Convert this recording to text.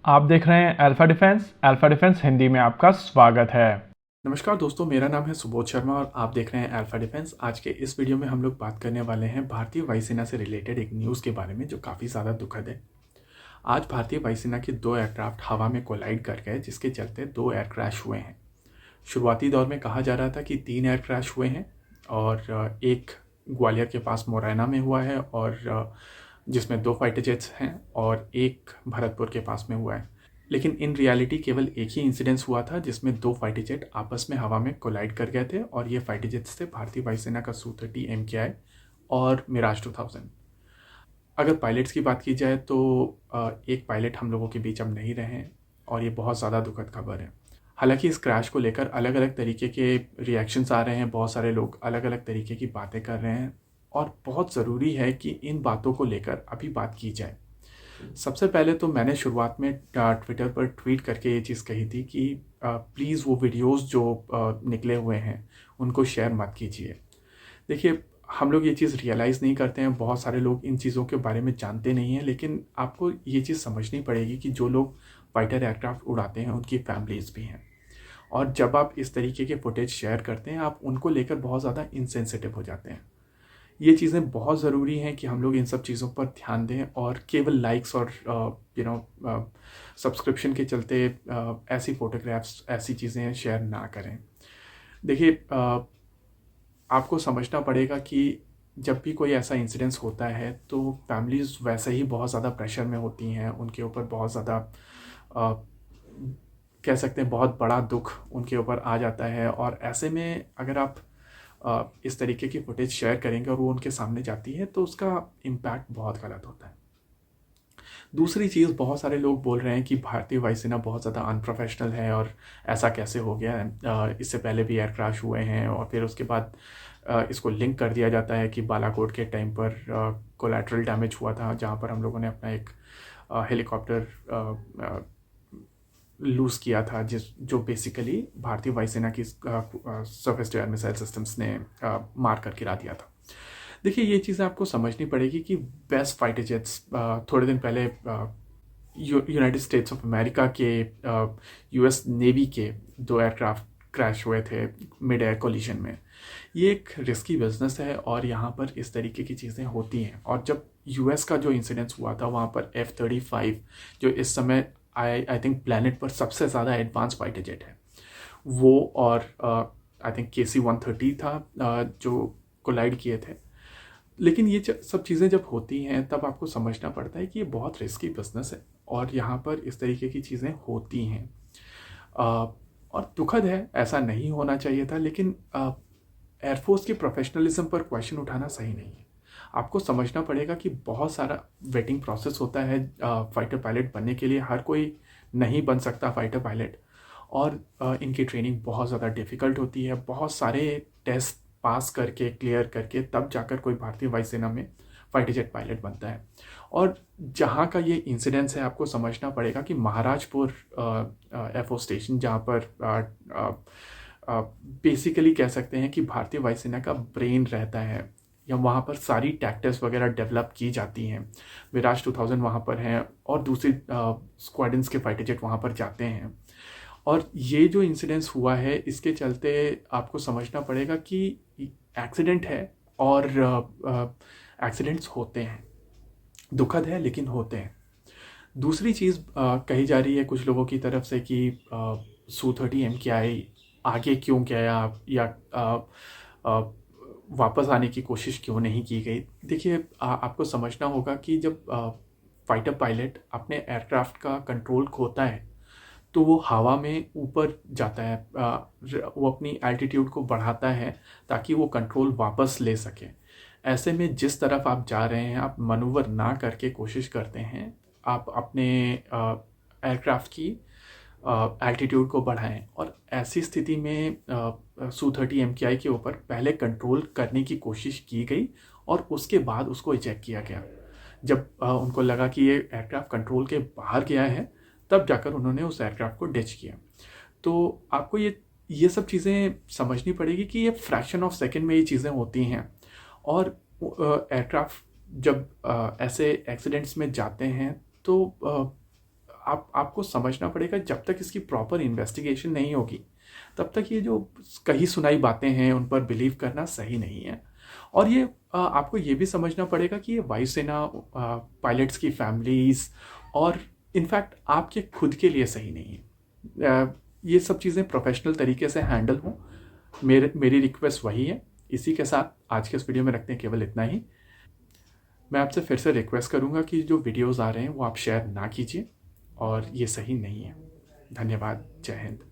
आप देख रहे हैं अल्फा डिफेंस हिंदी में आपका स्वागत है। नमस्कार दोस्तों, मेरा नाम है सुबोध शर्मा और आप देख रहे हैं अल्फा डिफेंस। आज के इस वीडियो में हम लोग बात करने वाले हैं भारतीय वायुसेना से रिलेटेड एक न्यूज़ के बारे में जो काफ़ी ज़्यादा दुखद है। आज भारतीय वायुसेना के 2 एयरक्राफ्ट हवा में कोलाइड कर गए, जिसके चलते 2 एयर क्रैश हुए हैं। शुरुआती दौर में कहा जा रहा था कि 3 एयर क्रैश हुए हैं और एक ग्वालियर के पास मोरैना में हुआ है और जिसमें 2 फाइटर जेट्स हैं और एक भरतपुर के पास में हुआ है। लेकिन इन रियलिटी केवल एक ही इंसिडेंस हुआ था जिसमें 2 फाइटर जेट आपस में हवा में कोलाइड कर गए थे और ये फाइटर जेट्स थे भारतीय वायुसेना का Su-30 MKI और मिराज 2000। अगर पायलट्स की बात की जाए तो एक पायलट हम लोगों के बीच अब नहीं रहे हैं और ये बहुत ज़्यादा दुखद खबर है। हालांकि इस क्रैश को लेकर अलग अलग तरीके के रिएक्शंस आ रहे हैं, बहुत सारे लोग अलग अलग तरीके की बातें कर रहे हैं और बहुत ज़रूरी है कि इन बातों को लेकर अभी बात की जाए। सबसे पहले तो मैंने शुरुआत में ट्विटर पर ट्वीट करके ये चीज़ कही थी कि प्लीज़ वो वीडियोस जो निकले हुए हैं उनको शेयर मत कीजिए। देखिए, हम लोग ये चीज़ रियलाइज़ नहीं करते हैं, बहुत सारे लोग इन चीज़ों के बारे में जानते नहीं हैं, लेकिन आपको ये चीज़ समझनी पड़ेगी कि जो लोग फाइटर एयरक्राफ्ट उड़ाते हैं उनकी फैमिलीज़ भी हैं और जब आप इस तरीके के फुटेज शेयर करते हैं आप उनको लेकर बहुत ज़्यादा इंसेंसिटिव हो जाते हैं। ये चीज़ें बहुत ज़रूरी हैं कि हम लोग इन सब चीज़ों पर ध्यान दें और केवल लाइक्स और सब्सक्रिप्शन के चलते ऐसी फ़ोटोग्राफ्स, ऐसी चीज़ें शेयर ना करें। देखिए, आपको समझना पड़ेगा कि जब भी कोई ऐसा इंसिडेंस होता है तो फैमिलीज़ वैसे ही बहुत ज़्यादा प्रेशर में होती हैं, उनके ऊपर बहुत ज़्यादा कह सकते हैं बहुत बड़ा दुख उनके ऊपर आ जाता है और ऐसे में अगर आप इस तरीके की फुटेज शेयर करेंगे और वो उनके सामने जाती है तो उसका इम्पैक्ट बहुत गलत होता है। दूसरी चीज़, बहुत सारे लोग बोल रहे हैं कि भारतीय वायुसेना बहुत ज़्यादा अनप्रोफेशनल है और ऐसा कैसे हो गया है। इससे पहले भी एयर क्रैश हुए हैं और फिर उसके बाद इसको लिंक कर दिया जाता है कि बालाकोट के टाइम पर कोलैटरल डैमेज हुआ था, जहाँ पर हम लोगों ने अपना एक हेलीकॉप्टर लूज़ किया था, जो बेसिकली भारतीय वायुसेना की surface to air missile systems ने मार कर गिरा दिया था। देखिए, ये चीज़ें आपको समझनी पड़ेगी कि बेस्ट फाइटर जेट्स थोड़े दिन पहले यूनाइटेड स्टेट्स ऑफ अमेरिका के यूएस नेवी के 2 एयरक्राफ्ट क्रैश हुए थे मिड एयर कोलिजन में। ये एक रिस्की बिजनेस है और यहाँ पर इस तरीके की चीज़ें होती हैं और जब यूएस का जो इंसिडेंस हुआ था वहाँ पर F-35 जो इस समय आई थिंक प्लैनेट पर सबसे ज़्यादा एडवांस फाइटर जेट है, वो और आई थिंक KC-130 था जो कोलाइड किए थे। लेकिन ये सब चीज़ें जब होती हैं तब आपको समझना पड़ता है कि ये बहुत रिस्की बिजनेस है और यहाँ पर इस तरीके की चीज़ें होती हैं और दुखद है, ऐसा नहीं होना चाहिए था। लेकिन एयरफोर्स की प्रोफेशनलिज्म पर क्वेश्चन उठाना सही नहीं है। आपको समझना पड़ेगा कि बहुत सारा वेटिंग प्रोसेस होता है फाइटर पायलट बनने के लिए। हर कोई नहीं बन सकता फाइटर पायलट और इनकी ट्रेनिंग बहुत ज़्यादा डिफ़िकल्ट होती है। बहुत सारे टेस्ट पास करके, क्लियर करके तब जाकर कोई भारतीय वायुसेना में फाइटर जेट पायलट बनता है। और जहाँ का ये इंसिडेंस है, आपको समझना पड़ेगा कि महाराजपुर एयरफोर्स स्टेशन, जहाँ पर बेसिकली कह सकते हैं कि भारतीय वायुसेना का ब्रेन रहता है या वहाँ पर सारी टैक्टिक्स वगैरह डेवलप की जाती हैं। मिराज 2000 वहाँ पर हैं और दूसरी स्क्वाड्रंस के फाइटर जेट वहाँ पर जाते हैं। और ये जो इंसिडेंस हुआ है इसके चलते आपको समझना पड़ेगा कि एक्सीडेंट है और एक्सीडेंट्स होते हैं, दुखद है लेकिन होते हैं। दूसरी चीज़ कही जा रही है कुछ लोगों की तरफ से कि Su-30 MKI आगे क्यों गया या आ, वापस आने की कोशिश क्यों नहीं की गई। देखिए, आपको समझना होगा कि जब फाइटर पायलट अपने एयरक्राफ्ट का कंट्रोल खोता है तो वो हवा में ऊपर जाता है, वो अपनी एल्टीट्यूड को बढ़ाता है ताकि वो कंट्रोल वापस ले सके। ऐसे में जिस तरफ आप जा रहे हैं आप मनूवर ना करके कोशिश करते हैं आप अपने एयरक्राफ्ट की एल्टीट्यूड को बढ़ाएं और ऐसी स्थिति में Su-30 MKI के ऊपर पहले कंट्रोल करने की कोशिश की गई और उसके बाद उसको इजेक्ट किया गया। जब उनको लगा कि ये एयरक्राफ्ट कंट्रोल के बाहर गया है तब जाकर उन्होंने उस एयरक्राफ्ट को डिच किया। तो आपको ये सब चीज़ें समझनी पड़ेगी कि ये फ्रैक्शन ऑफ सेकंड में ये चीज़ें होती हैं और एयरक्राफ्ट जब ऐसे एक्सीडेंट्स में जाते हैं तो आपको समझना पड़ेगा, जब तक इसकी प्रॉपर इन्वेस्टिगेशन नहीं होगी तब तक ये जो कही सुनाई बातें हैं उन पर बिलीव करना सही नहीं है। और ये आपको ये भी समझना पड़ेगा कि ये वायुसेना पायलट्स की फैमिलीज़ और इनफैक्ट आपके खुद के लिए सही नहीं है। ये सब चीज़ें प्रोफेशनल तरीके से हैंडल हों, मेरी रिक्वेस्ट वही है। इसी के साथ आज के इस वीडियो में रखते हैं केवल इतना ही। मैं आपसे फिर से रिक्वेस्ट करूँगा कि जो वीडियोज़ आ रहे हैं वो आप शेयर ना कीजिए, और ये सही नहीं है। धन्यवाद। जय हिंद।